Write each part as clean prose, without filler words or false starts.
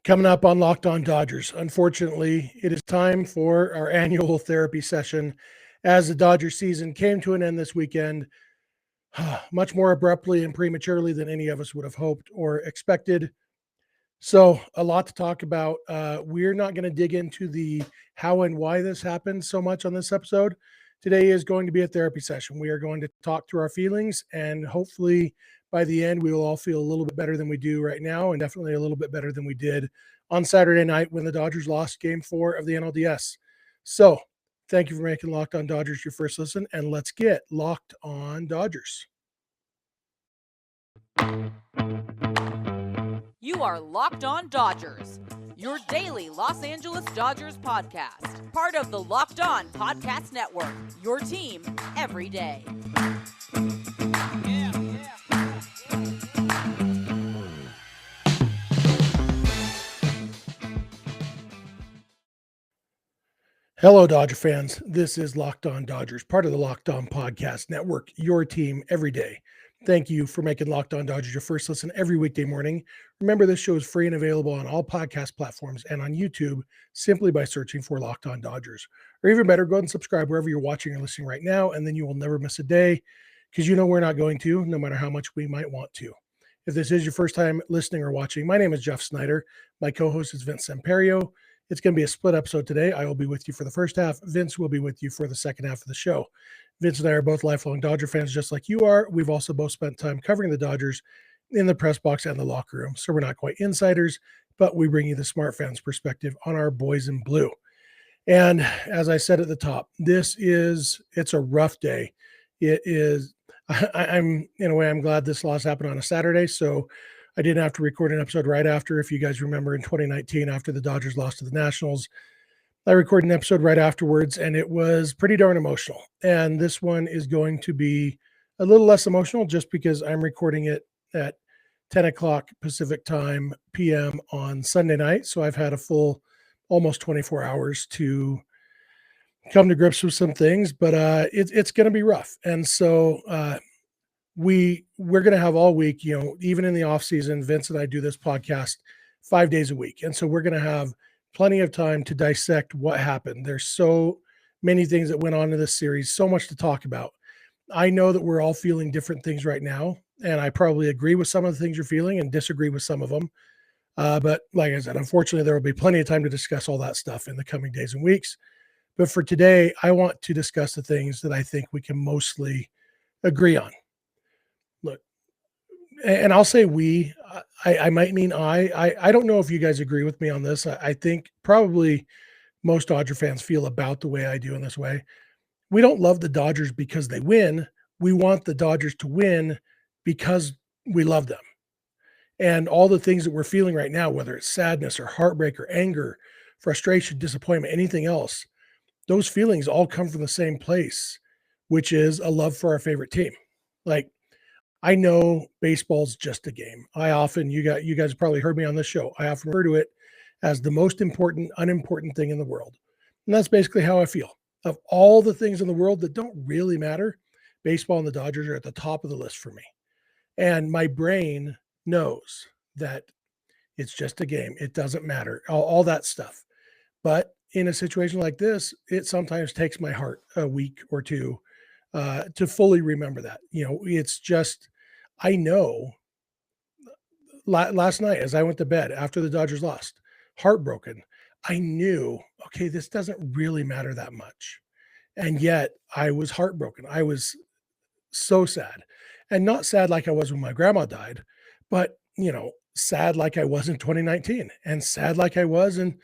Coming up on Locked On Dodgers, unfortunately, it is time for our annual therapy session as the Dodgers season came to an end this weekend, much more abruptly and prematurely than any of us would have hoped or expected. So, a lot to talk about. We're not going to dig into the how and why this happened so much on this episode. Today is going to be a therapy session. We are going to talk through our feelings, and hopefully, by the end, we will all feel a little bit better than we do right now, and definitely a little bit better than we did on Saturday night when the Dodgers lost Game 4 of the NLDS. So, thank you for making Locked On Dodgers your first listen, and let's get Locked On Dodgers. You are Locked On Dodgers, your daily Los Angeles Dodgers podcast. Part of the Locked On Podcast Network, your team every day. Hello, Dodger fans. This is Locked On Dodgers, part of the Locked On Podcast Network, your team every day. Thank you for making Locked On Dodgers your first listen every weekday morning. Remember, this show is free and available on all podcast platforms and on YouTube simply by searching for Locked On Dodgers. Or even better, go ahead and subscribe wherever you're watching or listening right now, and then you will never miss a day because you know we're not going to, no matter how much we might want to. If this is your first time listening or watching, my name is Jeff Snider. My co-host is Samperio. It's going to be a split episode today. I will be with you for the first half. Vince will be with you for the second half of the show. Vince and I are both lifelong Dodger fans, just like you are. We've also both spent time covering the Dodgers in the press box and the locker room. So we're not quite insiders, but we bring you the smart fans perspective on our boys in blue. And as I said at the top, it's a rough day. It is, I'm in a way, I'm glad this loss happened on a Saturday. So I didn't have to record an episode right after. If you guys remember in 2019, after the Dodgers lost to the Nationals, I recorded an episode right afterwards, and it was pretty darn emotional. And this one is going to be a little less emotional just because I'm recording it at 10 o'clock Pacific time PM on Sunday night. So I've had a full almost 24 hours to come to grips with some things, but it's going to be rough. And so we're going to have all week, even in the off season, Vince and I do this podcast 5 days a week. And so we're going to have plenty of time to dissect what happened. There's so many things that went on in this series, so much to talk about. I know that we're all feeling different things right now, and I probably agree with some of the things you're feeling and disagree with some of them. But like I said, unfortunately, there will be plenty of time to discuss all that stuff in the coming days and weeks. But for today, I want to discuss the things that I think we can mostly agree on. Look, and I'll say we, I might mean I don't know if you guys agree with me on this. I think probably most Dodger fans feel about the way I do in this way. We don't love the Dodgers because they win. We want the Dodgers to win because we love them. And all the things that we're feeling right now, whether it's sadness or heartbreak or anger, frustration, disappointment, anything else, those feelings all come from the same place, which is a love for our favorite team. Like, I know baseball's just a game. You guys probably heard me on this show. I often refer to it as the most important, unimportant thing in the world. And that's basically how I feel. Of all the things in the world that don't really matter, baseball and the Dodgers are at the top of the list for me. And my brain knows that it's just a game. It doesn't matter, all that stuff. But in a situation like this, it sometimes takes my heart a week or two to fully remember that. It's just, I know last night as I went to bed after the Dodgers lost, heartbroken, I knew, okay, this doesn't really matter that much. And yet I was heartbroken. I was so sad, and not sad like I was when my grandma died, but, sad like I was in 2019 and sad like I was in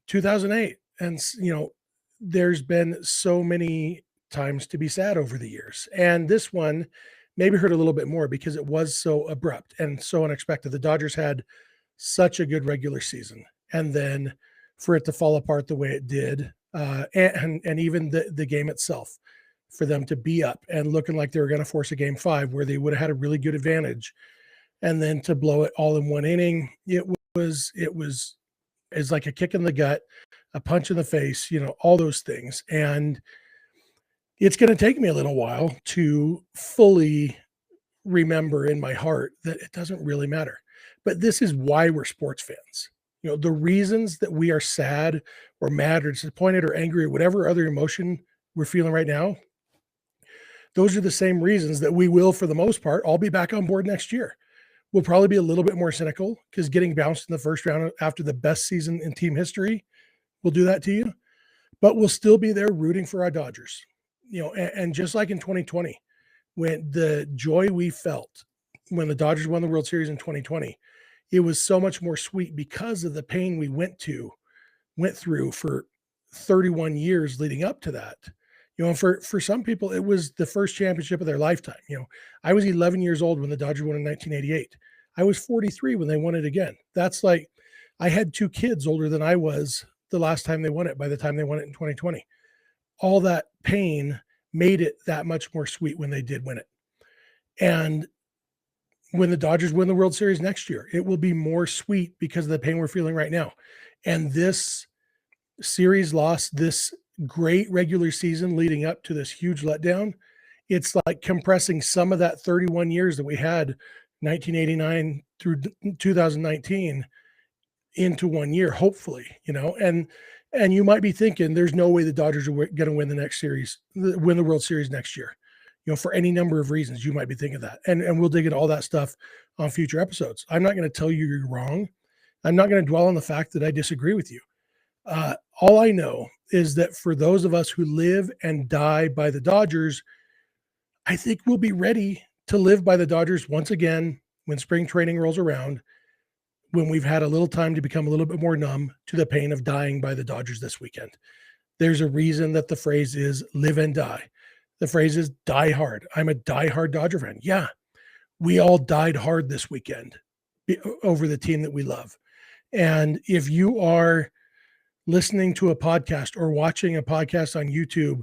2008. And, there's been so many times to be sad over the years. And this one maybe hurt a little bit more because it was so abrupt and so unexpected. The Dodgers had such a good regular season. And then for it to fall apart the way it did, and even the game itself, for them to be up and looking like they were going to force a game 5 where they would have had a really good advantage, and then to blow it all in one inning, it was like a kick in the gut, a punch in the face, all those things. And it's going to take me a little while to fully remember in my heart that it doesn't really matter. But this is why we're sports fans. The reasons that we are sad or mad or disappointed or angry or whatever other emotion we're feeling right now, those are the same reasons that we will, for the most part, all be back on board next year. We'll probably be a little bit more cynical because getting bounced in the first round after the best season in team history will do that to you, but we'll still be there rooting for our Dodgers. And just like in 2020, when the joy we felt when the Dodgers won the World Series in 2020, it was so much more sweet because of the pain we went through for 31 years leading up to that. For some people, it was the first championship of their lifetime. I was 11 years old when the Dodgers won in 1988. I was 43 when they won it again. That's like, I had 2 kids older than I was the last time they won it, by the time they won it in 2020. All that pain made it that much more sweet when they did win it. And when the Dodgers win the World Series next year, it will be more sweet because of the pain we're feeling right now. And this series loss, this great regular season leading up to this huge letdown, it's like compressing some of that 31 years that we had, 1989 through 2019, into 1 year, hopefully. And you might be thinking there's no way the Dodgers are going to win the World Series next year. For any number of reasons, you might be thinking that. And we'll dig into all that stuff on future episodes. I'm not going to tell you you're wrong. I'm not going to dwell on the fact that I disagree with you. All I know is that for those of us who live and die by the Dodgers, I think we'll be ready to live by the Dodgers once again when spring training rolls around, when we've had a little time to become a little bit more numb to the pain of dying by the Dodgers this weekend. There's a reason that the phrase is live and die. The phrase is die hard. I'm a die-hard Dodger fan. Yeah, we all died hard this weekend over the team that we love. And if you are listening to a podcast or watching a podcast on YouTube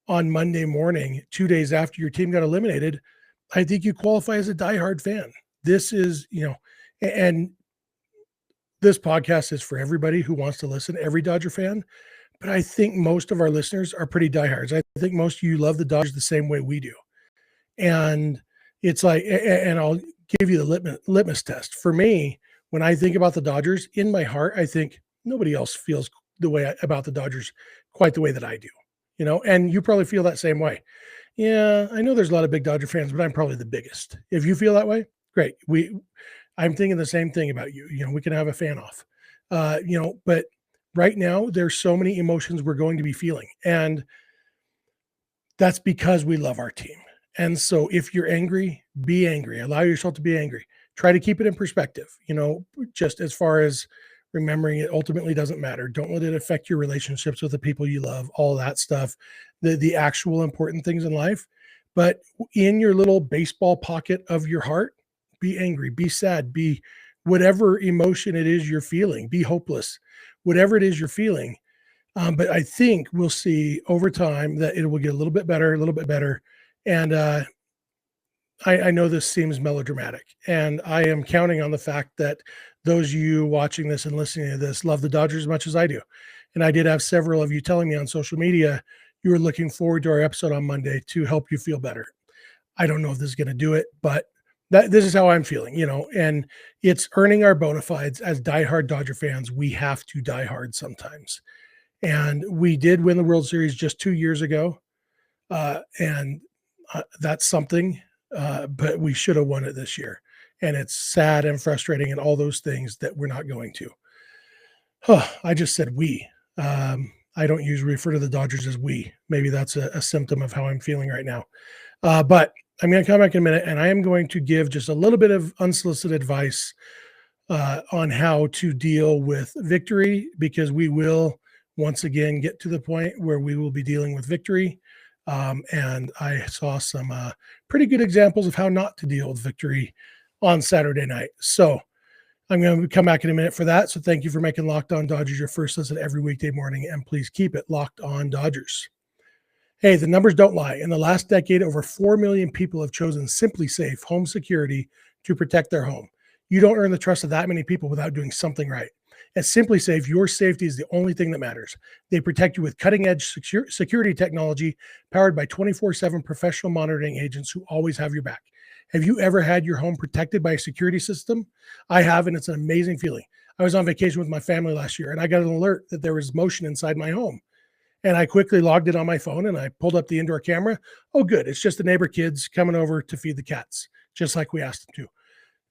on Monday morning, 2 days after your team got eliminated, I think you qualify as a diehard fan. This is, and this podcast is for everybody who wants to listen, every Dodger fan. But I think most of our listeners are pretty diehards. I think most of you love the Dodgers the same way we do. And it's like, and I'll give you the litmus test. For me, when I think about the Dodgers, in my heart, I think nobody else feels the way about the Dodgers quite the way that I do. And you probably feel that same way. Yeah, I know there's a lot of big Dodger fans, but I'm probably the biggest. If you feel that way, great. I'm thinking the same thing about you. We can have a fan off. But right now, there's so many emotions we're going to be feeling. And that's because we love our team. And so if you're angry, be angry. Allow yourself to be angry. Try to keep it in perspective, just as far as remembering it ultimately doesn't matter. Don't let it affect your relationships with the people you love, all that stuff, the actual important things in life. But in your little baseball pocket of your heart, be angry, be sad, be whatever emotion it is you're feeling, be hopeless, whatever it is you're feeling. But I think we'll see over time that it will get a little bit better. And I know this seems melodramatic, and I am counting on the fact that those of you watching this and listening to this love the Dodgers as much as I do. And I did have several of you telling me on social media you were looking forward to our episode on Monday to help you feel better. I don't know if this is going to do it, but this is how I'm feeling, and it's earning our bona fides as diehard Dodger fans. We have to die hard sometimes. And we did win the World Series just 2 years ago. And that's something, but we should have won it this year. And it's sad and frustrating and all those things that we're not going to. I just said we. I don't usually refer to the Dodgers as we. Maybe that's a symptom of how I'm feeling right now. But I'm going to come back in a minute, and I am going to give just a little bit of unsolicited advice on how to deal with victory, because we will once again get to the point where we will be dealing with victory. And I saw some pretty good examples of how not to deal with victory on Saturday night. So I'm going to come back in a minute for that. So thank you for making Locked On Dodgers your first listen every weekday morning, and please keep it Locked On Dodgers. Hey, the numbers don't lie. In the last decade, over 4 million people have chosen SimpliSafe home security to protect their home. You don't earn the trust of that many people without doing something right. At SimpliSafe, your safety is the only thing that matters. They protect you with cutting-edge security technology powered by 24/7 professional monitoring agents who always have your back. Have you ever had your home protected by a security system? I have, and it's an amazing feeling. I was on vacation with my family last year, and I got an alert that there was motion inside my home. And I quickly logged it on my phone, and I pulled up the indoor camera. Oh, good. It's just the neighbor kids coming over to feed the cats, just like we asked them to.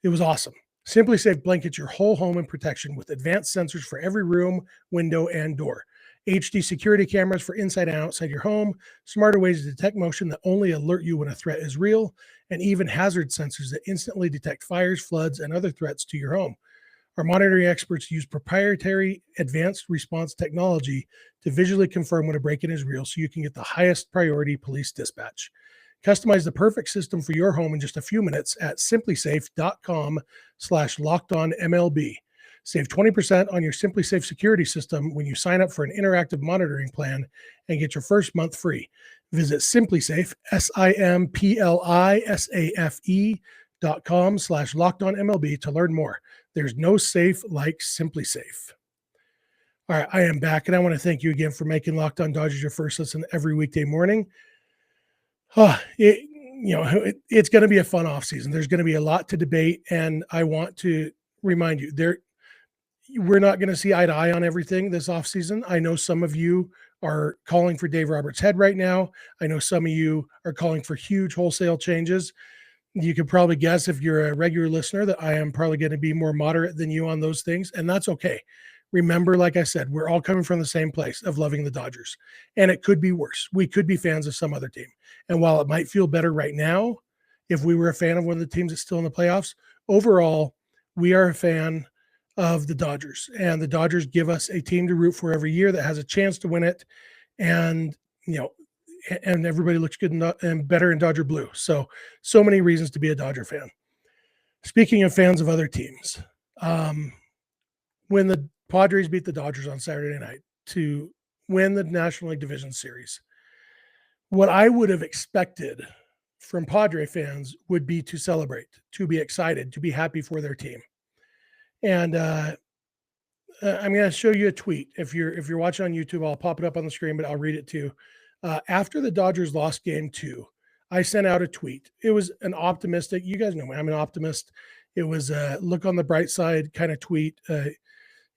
It was awesome. SimpliSafe blankets your whole home in protection with advanced sensors for every room, window, and door. HD security cameras for inside and outside your home, smarter ways to detect motion that only alert you when a threat is real, and even hazard sensors that instantly detect fires, floods, and other threats to your home. Our monitoring experts use proprietary advanced response technology to visually confirm when a break-in is real so you can get the highest priority police dispatch. Customize the perfect system for your home in just a few minutes at simplisafe.com/lockedonmlb. Save 20% on your SimpliSafe security system when you sign up for an interactive monitoring plan and get your first month free. Visit SimpliSafe, simplisafe.com/lockedonmlb to learn more. There's no safe like SimpliSafe. All right, I am back, and I want to thank you again for making Locked On Dodgers your first listen every weekday morning. It's going to be a fun offseason. There's going to be a lot to debate, and I want to remind you, we're not going to see eye to eye on everything this offseason. I know some of you are calling for Dave Roberts' head right now. I know some of you are calling for huge wholesale changes. You could probably guess, if you're a regular listener, that I am probably going to be more moderate than you on those things, and that's okay. Remember, like I said, we're all coming from the same place of loving the Dodgers, and it could be worse. We could be fans of some other team. And while it might feel better right now, if we were a fan of one of the teams that's still in the playoffs, overall, we are a fan of the Dodgers, and the Dodgers give us a team to root for every year that has a chance to win it. And, and everybody looks good and better in Dodger blue. So many reasons to be a Dodger fan. Speaking of fans of other teams, when the Padres beat the Dodgers on Saturday night to win the National League Division Series, what I would have expected from Padre fans would be to celebrate, to be excited, to be happy for their team. And I'm going to show you a tweet. If you're watching on YouTube, I'll pop it up on the screen, but I'll read it too. After the Dodgers lost Game 2, I sent out a tweet. It was an optimistic, you guys know me, I'm an optimist. It was a look on the bright side kind of tweet.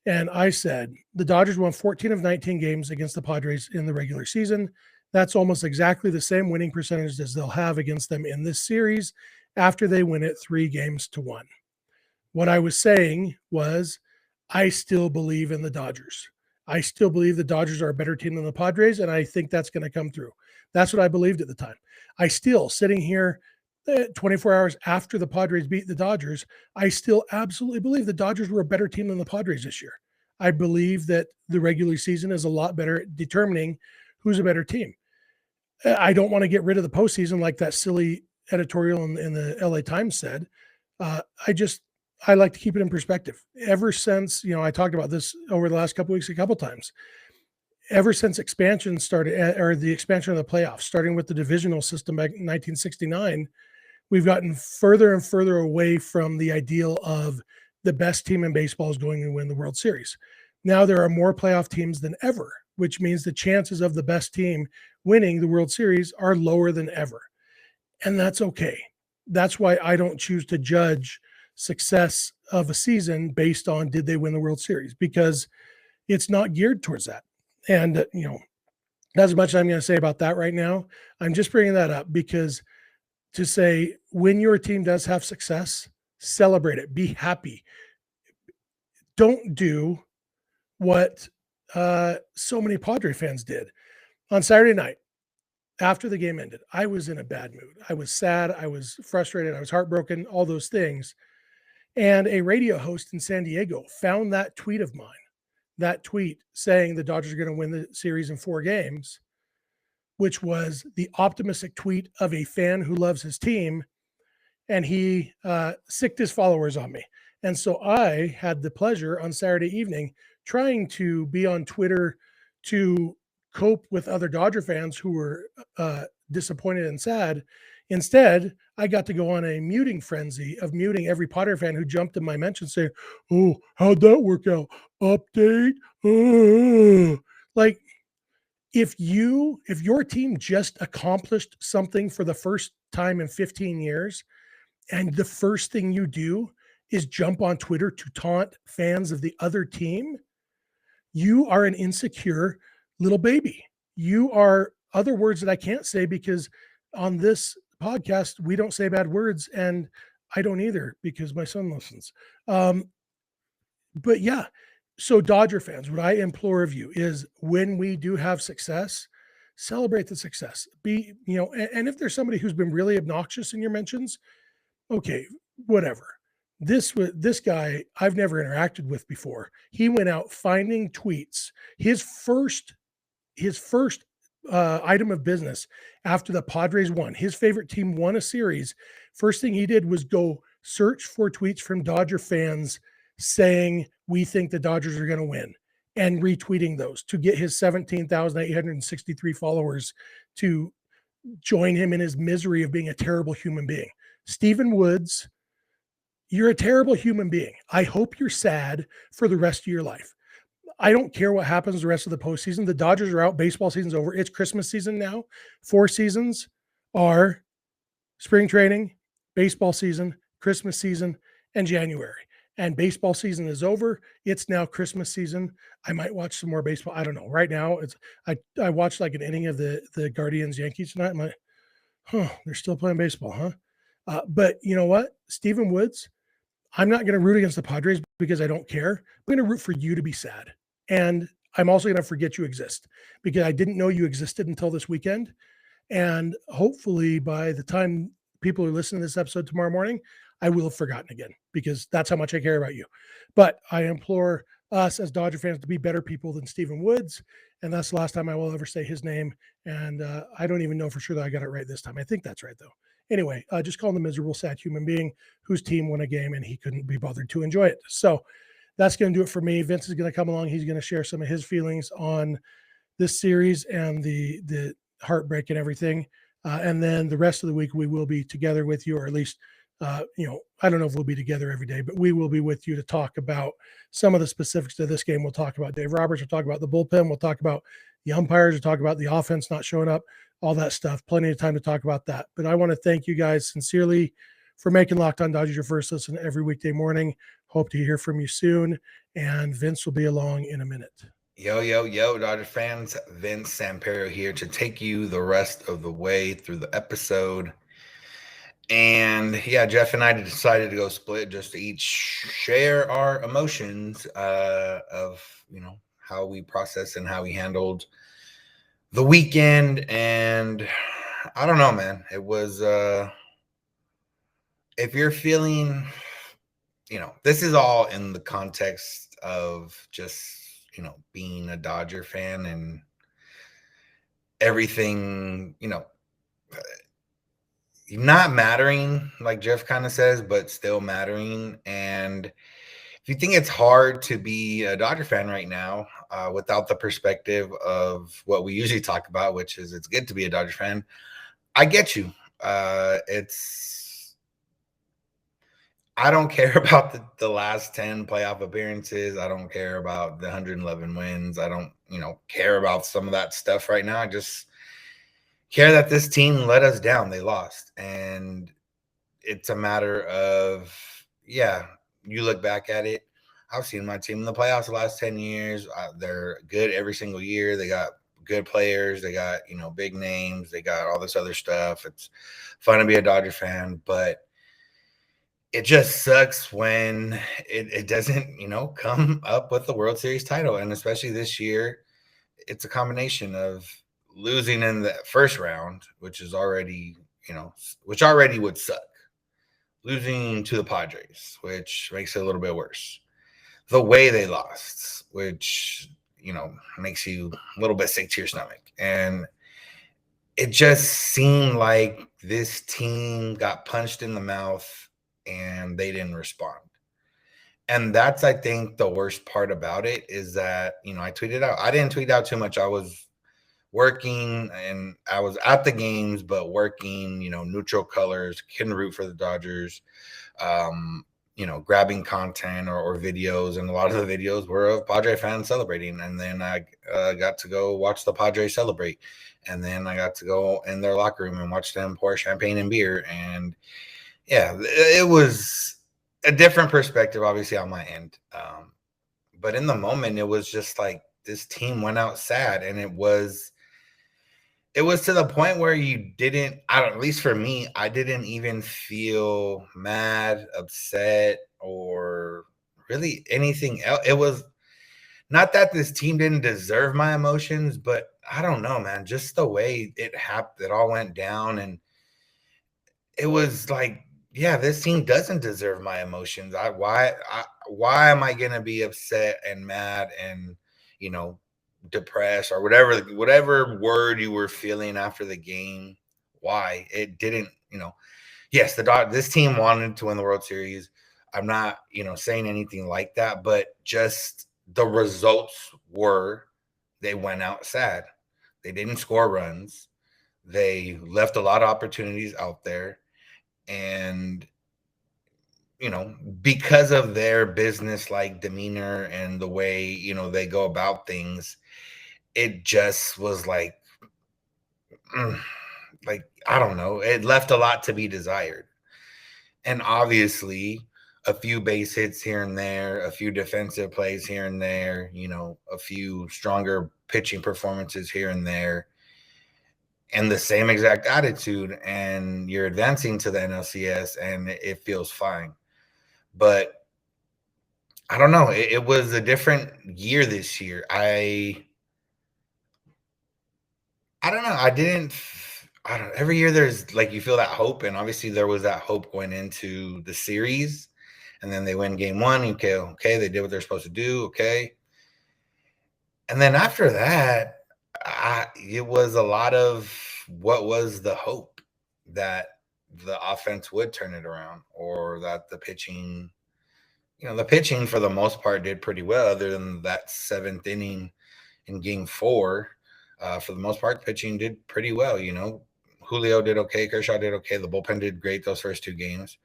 And I said, the Dodgers won 14 of 19 games against the Padres in the regular season. That's almost exactly the same winning percentage as they'll have against them in this series after they win it 3-1. What I was saying was, I still believe in the Dodgers. I still believe the Dodgers are a better team than the Padres, and I think that's going to come through. That's what I believed at the time. I still, sitting here 24 hours after the Padres beat the Dodgers, I still absolutely believe the Dodgers were a better team than the Padres this year. I believe that the regular season is a lot better at determining who's a better team. I don't want to get rid of the postseason like that silly editorial in the LA Times said. I like to keep it in perspective. Ever since, I talked about this over the last couple of weeks, a couple times, ever since expansion started, or the expansion of the playoffs, starting with the divisional system back in 1969, we've gotten further and further away from the ideal of the best team in baseball is going to win the World Series. Now there are more playoff teams than ever, which means the chances of the best team winning the World Series are lower than ever. And that's okay. That's why I don't choose to judge success of a season based on did they win the World Series, because it's not geared towards that. And, not as much as I'm going to say about that right now. I'm just bringing that up because to say when your team does have success, celebrate it, be happy. Don't do what so many Padre fans did. On Saturday night, after the game ended, I was in a bad mood. I was sad. I was frustrated. I was heartbroken, all those things. And a radio host in San Diego found that tweet of mine, that tweet saying the Dodgers are going to win the series in 4 games, which was the optimistic tweet of a fan who loves his team. And he sicked his followers on me. And so I had the pleasure on Saturday evening trying to be on Twitter to cope with other Dodger fans who were disappointed and sad. Instead, I got to go on a muting frenzy of muting every Padre fan who jumped in my mention saying, "Oh, how'd that work out? Update." Like, if your team just accomplished something for the first time in 15 years, and the first thing you do is jump on Twitter to taunt fans of the other team, you are an insecure little baby. You are, other words that I can't say because on this podcast, we don't say bad words. And I don't either because my son listens. But yeah, so Dodger fans, what I implore of you is when we do have success, celebrate the success. Be, and if there's somebody who's been really obnoxious in your mentions, okay, whatever. This guy I've never interacted with before. He went out finding tweets. His first item of business after the Padres won, his favorite team won a series. First thing he did was go search for tweets from Dodger fans saying we think the Dodgers are going to win, and retweeting those to get his 17,863 followers to join him in his misery of being a terrible human being. Stephen Woods, you're a terrible human being. I hope you're sad for the rest of your life. I don't care what happens the rest of the postseason. The Dodgers are out. Baseball season's over. It's Christmas season now. 4 seasons are spring training, baseball season, Christmas season, and January. And baseball season is over. It's now Christmas season. I might watch some more baseball. I don't know. Right now, I watched like an inning of the Guardians Yankees tonight. I'm like, they're still playing baseball, huh? But you know what? Stephen Woods, I'm not going to root against the Padres because I don't care. I'm going to root for you to be sad. And I'm also going to forget you exist because I didn't know you existed until this weekend. And hopefully by the time people are listening to this episode tomorrow morning, I will have forgotten again because that's how much I care about you. But I implore us as Dodger fans to be better people than Stephen Woods. And that's the last time I will ever say his name. And I don't even know for sure that I got it right this time. I think that's right, though. Anyway, just call him a miserable, sad human being whose team won a game and he couldn't be bothered to enjoy it. So that's going to do it for me. Vince is going to come along. He's going to share some of his feelings on this series and the heartbreak and everything. And then the rest of the week, we will be together with you, or at least, I don't know if we'll be together every day, but we will be with you to talk about some of the specifics of this game. We'll talk about Dave Roberts. We'll talk about the bullpen. We'll talk about the umpires. We'll talk about the offense not showing up, all that stuff. Plenty of time to talk about that. But I want to thank you guys sincerely for making Locked On Dodgers your first listen every weekday morning. Hope to hear from you soon. And Vince will be along in a minute. Yo, Dodger fans. Vince Samperio here to take you the rest of the way through the episode. And yeah, Jeff and I decided to go split just to each share our emotions of, how we process and how we handled the weekend. And I don't know, man. It was, if you're feeling, this is all in the context of just, being a Dodger fan and everything, not mattering, like Jeff kind of says, but still mattering. And if you think it's hard to be a Dodger fan right now without the perspective of what we usually talk about, which is it's good to be a Dodger fan, I get you. I don't care about the last 10 playoff appearances. I don't care about the 111 wins. I don't, care about some of that stuff right now. I just care that this team let us down. They lost. And it's a matter of, you look back at it. I've seen my team in the playoffs the last 10 years. They're good every single year. They got good players. They got, big names. They got all this other stuff. It's fun to be a Dodger fan, but it just sucks when it doesn't, come up with the World Series title. And especially this year, it's a combination of losing in the first round, which is already, which already would suck. Losing to the Padres, which makes it a little bit worse. The way they lost, which, makes you a little bit sick to your stomach. And it just seemed like this team got punched in the mouth and they didn't respond. And that's, I think, the worst part about it is that, I tweeted out. I didn't tweet out too much. I was working and I was at the games, but working, neutral colors, couldn't root for the Dodgers, grabbing content or videos. And a lot of the videos were of Padre fans celebrating. And then I got to go watch the Padres celebrate. And then I got to go in their locker room and watch them pour champagne and beer. And yeah, it was a different perspective, obviously, on my end. But in the moment, it was just like this team went out sad, and it was to the point where you didn't, at least for me, I didn't even feel mad, upset, or really anything else. It was not that this team didn't deserve my emotions, but I don't know, man, just the way it happened, it all went down. And it was like, yeah, this team doesn't deserve my emotions. Why am I gonna be upset and mad and, you know, depressed or whatever word you were feeling after the game? Why? It didn't, yes, this team wanted to win the World Series. I'm not, saying anything like that, but just the results were they went out sad. They didn't score runs. They left a lot of opportunities out there. And, because of their business like demeanor and the way, they go about things, it just was mm, like, I don't know. It left a lot to be desired. And obviously, a few base hits here and there, a few defensive plays here and there, a few stronger pitching performances here and there, and the same exact attitude, and you're advancing to the NLCS, and it feels fine. But I don't know. It was a different year this year. I don't know. I don't. Every year there's like you feel that hope, and obviously there was that hope going into the series, and then they win game one. Okay, they did what they're supposed to do. Okay, and then after that, it was a lot of what was the hope that the offense would turn it around, or that the pitching. The pitching for the most part did pretty well, other than that seventh inning in game four. For the most part, pitching did pretty well. Julio did okay. Kershaw did okay. The bullpen did great those first two games.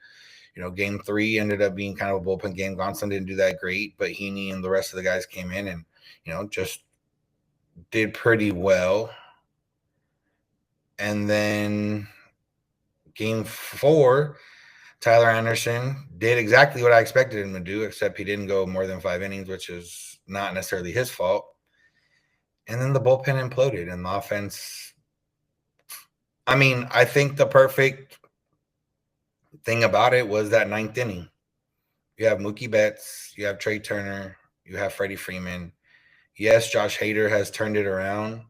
Game three ended up being kind of a bullpen game. Gonsolin didn't do that great, but Heaney and the rest of the guys came in and, just did pretty well. And then game four, Tyler Anderson did exactly what I expected him to do, except he didn't go more than 5 innings, which is not necessarily his fault. And then the bullpen imploded, and the offense. I mean, I think the perfect thing about it was that ninth inning. You have Mookie Betts, you have Trey Turner, you have Freddie Freeman. Yes, Josh Hader has turned it around,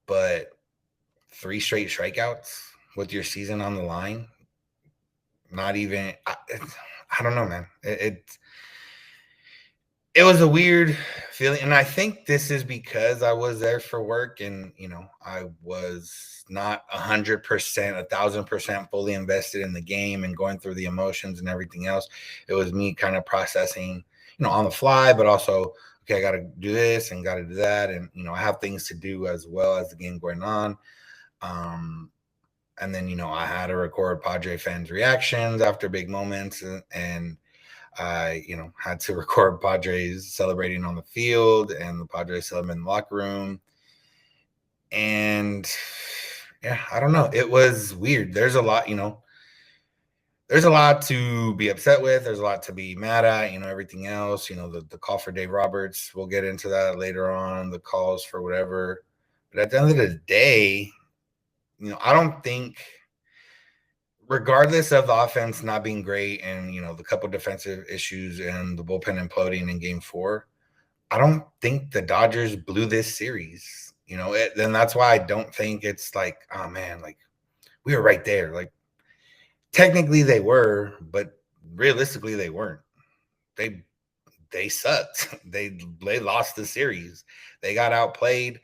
but 3 straight strikeouts with your season on the line. Not even. I don't know, man. It was a weird feeling. And I think this is because I was there for work and, I was not 100%, 1,000% fully invested in the game and going through the emotions and everything else. It was me kind of processing, on the fly, but also, okay, I got to do this and got to do that. And, I have things to do as well as the game going on. And then, I had to record Padre fans' reactions after big moments and I, had to record Padres celebrating on the field and the Padres celebrating in the locker room. And yeah, I don't know. It was weird. There's a lot, there's a lot to be upset with. There's a lot to be mad at, everything else, the call for Dave Roberts. We'll get into that later on, the calls for whatever. But at the end of the day, I don't think, regardless of the offense not being great and, the couple defensive issues and the bullpen imploding in game four, I don't think the Dodgers blew this series, then that's why I don't think it's like, oh man, like we were right there. Like technically they were, but realistically they weren't. They sucked. They lost the series. They got outplayed.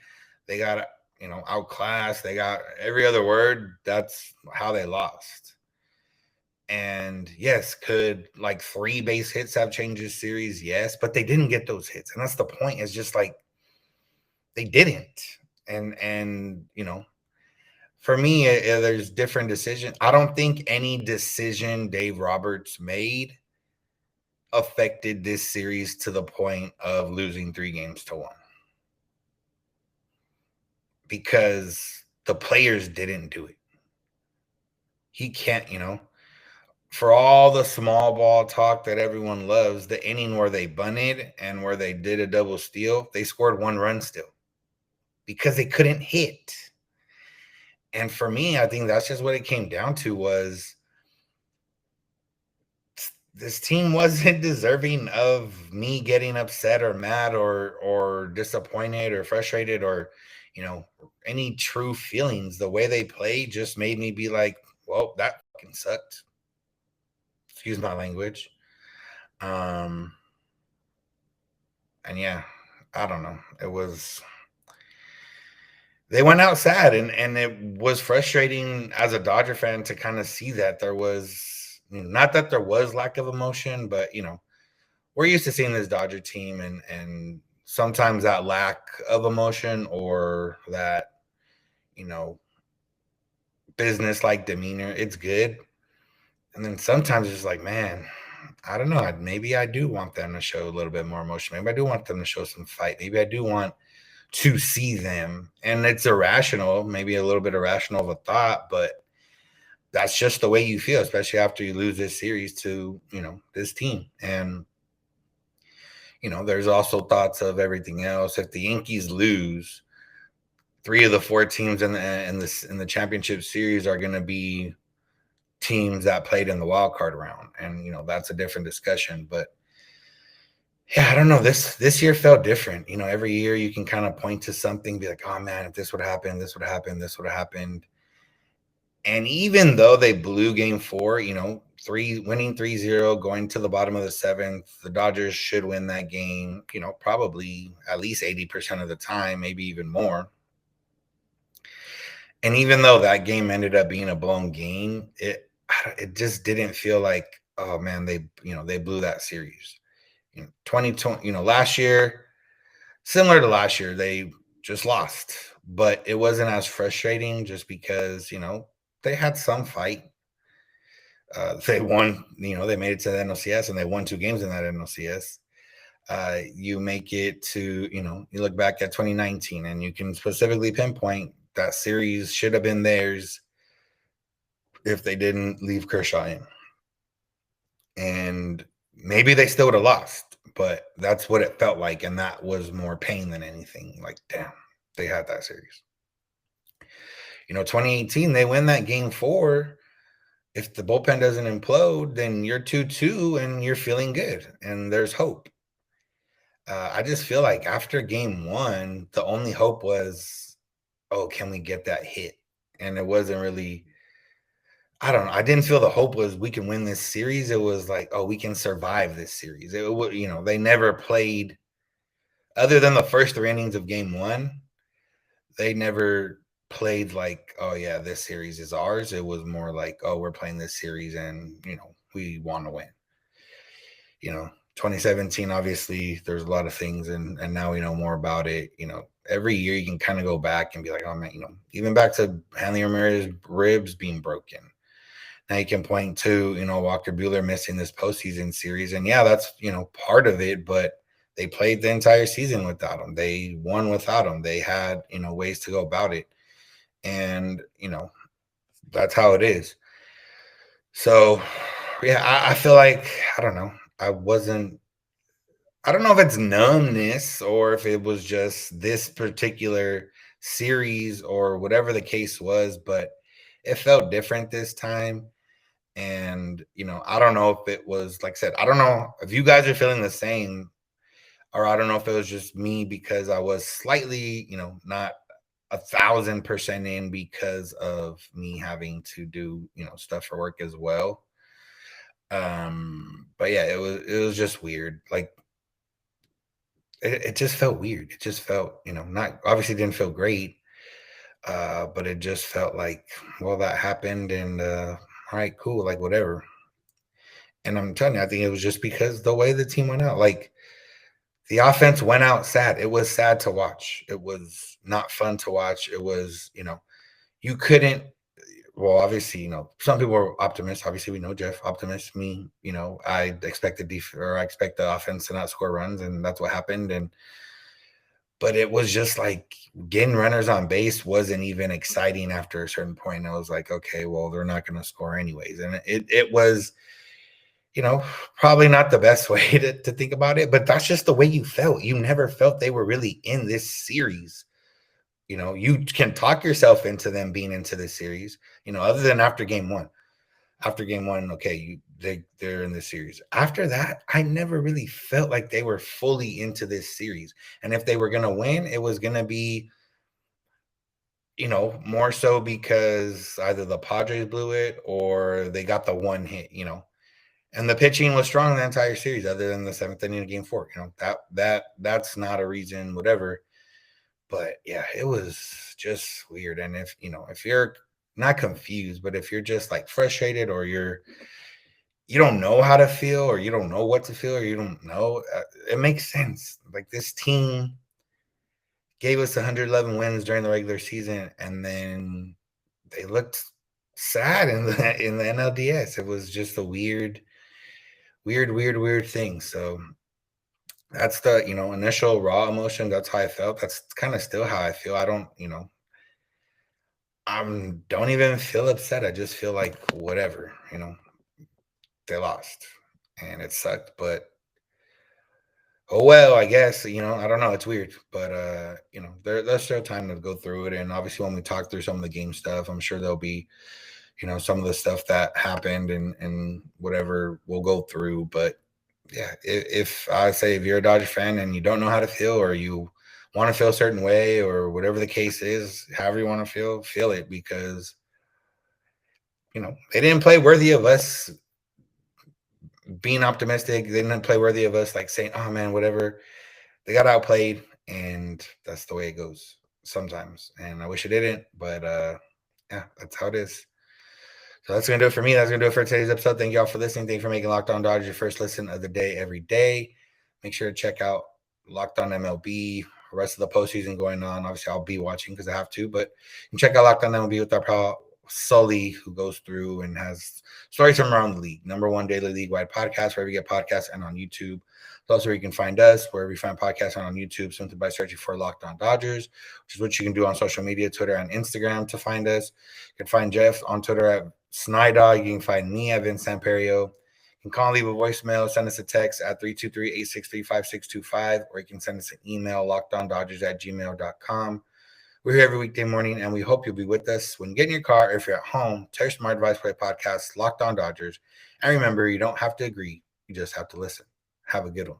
They got, outclassed. They got every other word. That's how they lost. And yes, could like 3 base hits have changed this series? Yes, but they didn't get those hits. And that's the point. It's just like they didn't. And for me, there's different decisions. I don't think any decision Dave Roberts made affected this series to the point of losing 3-1, because the players didn't do it. He can't, for all the small ball talk that everyone loves, the inning where they bunted and where they did a double steal, they scored 1 run still because they couldn't hit. And for me, I think that's just what it came down to was this team wasn't deserving of me getting upset or mad or disappointed or frustrated or, any true feelings. The way they played just made me be like, well, that fucking sucked. Excuse my language. And yeah, I don't know. They went out sad, and it was frustrating as a Dodger fan to kind of see that there was, not that there was lack of emotion, but we're used to seeing this Dodger team and sometimes that lack of emotion or that, business like demeanor, it's good. And then sometimes it's like, man, I don't know. Maybe I do want them to show a little bit more emotion. Maybe I do want them to show some fight. Maybe I do want to see them. And it's irrational, maybe a little bit irrational of a thought, but that's just the way you feel, especially after you lose this series to, this team. And, there's also thoughts of everything else. If the Yankees lose, 3 of the 4 teams in the championship series are going to be teams that played in the wild card round. And, that's a different discussion, but yeah, I don't know. This year felt different. Every year you can kind of point to something, be like, oh man, if this would happen, this would happen, this would have happened. And even though they blew game 4, winning 3-0, going to the bottom of the 7th, the Dodgers should win that game, probably at least 80% of the time, maybe even more. And even though that game ended up being a blown game, it just didn't feel like, oh man, they blew that series. 2020, last year, similar to last year, they just lost, but it wasn't as frustrating just because, they had some fight. They won, they made it to the NLCS and they won 2 games in that NLCS. You make it to, you look back at 2019 and you can specifically pinpoint that series should have been theirs if they didn't leave Kershaw in. And maybe they still would have lost, but that's what it felt like. And that was more pain than anything. Like, damn, they had that series. 2018, they win that game 4. If the bullpen doesn't implode, then you're 2-2 and you're feeling good and there's hope. I just feel like after game 1, the only hope was, oh, can we get that hit? And it wasn't really, I don't know. I didn't feel the hope was we can win this series. It was like, oh, we can survive this series. It would, they never played, other than the first 3 innings of game 1, they never played like, oh yeah, this series is ours. It was more like, oh, we're playing this series and, we want to win. 2017, obviously there's a lot of things and now we know more about it. Every year you can kind of go back and be like, oh man, even back to Hanley Ramirez's ribs being broken. Now you can point to, Walker Buehler missing this postseason series. And yeah, that's, part of it, but they played the entire season without him. They won without him. They had, ways to go about it. And, that's how it is. So, yeah, I feel like, I don't know. I don't know if it's numbness or if it was just this particular series or whatever the case was, but it felt different this time. And, I don't know if it was, like I said, I don't know if you guys are feeling the same, or I don't know if it was just me because I was slightly, not 1,000% in because of me having to do, stuff for work as well. But yeah, it was just weird. Like it just felt weird. It just felt, not obviously didn't feel great. But it just felt like, well, that happened and all right, cool, like whatever. And I'm telling you, I think it was just because the way the team went out, like the offense went out sad. It was sad to watch. It was not fun to watch. It was, you couldn't, well, obviously, some people are optimists. Obviously, we know Jeff, optimist. Me, I expect the offense to not score runs, and that's what happened. And but it was just like getting runners on base wasn't even exciting after a certain point. I was like, okay, well, they're not going to score anyways. And it was, probably not the best way to think about it, but that's just the way you felt. You never felt they were really in this series. You can talk yourself into them being into this series, other than after game one. After game one, okay, they're in the series. After that, I never really felt like they were fully into this series. And if they were going to win, it was going to be, more so because either the Padres blew it or they got the one hit, and the pitching was strong the entire series, other than the seventh inning of game 4. That's not a reason, whatever. But yeah, it was just weird. And if you're not confused, but if you're just like frustrated, or you don't know how to feel, or you don't know what to feel, or you don't know, it makes sense. Like, this team gave us 111 wins during the regular season, and then they looked sad in the NLDS. It was just a weird thing. So that's the initial raw emotion. That's how I felt. That's kind of still how I feel. I don't don't even feel upset. I just feel like whatever. They lost, and it sucked. But oh well, I guess. I don't know. It's weird, but there's still time to go through it. And obviously, when we talk through some of the game stuff, I'm sure there'll be some of the stuff that happened and whatever we'll go through. But yeah, if I say, if you're a Dodger fan and you don't know how to feel, or you want to feel a certain way, or whatever the case is, however you want to feel it, because they didn't play worthy of us being optimistic. They didn't play worthy of us like saying, oh man, whatever. They got outplayed, and that's the way it goes sometimes. And I wish it didn't, but yeah, that's how it is. So that's going to do it for me. That's going to do it for today's episode. Thank you all for listening. Thank you for making Locked On Dodgers your first listen of the day every day. Make sure to check out Locked On MLB, the rest of the postseason going on. Obviously, I'll be watching because I have to, but you can check out Locked On MLB with our pal Sully, who goes through and has stories from around the league. #1 daily league-wide podcast, wherever you get podcasts, and on YouTube. It's also where you can find us, wherever you find podcasts, and on YouTube, simply by searching for Locked On Dodgers, which is what you can do on social media, Twitter and Instagram, to find us. You can find Jeff on Twitter at Snider. You can find me at Samperio. You can call, leave a voicemail, send us a text at 323-863-5625, or you can send us an email, lockedondodgers@gmail.com. We're here every weekday morning, and we hope you'll be with us when you get in your car, or if you're at home. Tell your smart device, play podcast, Locked On Dodgers. And remember, you don't have to agree. You just have to listen. Have a good one.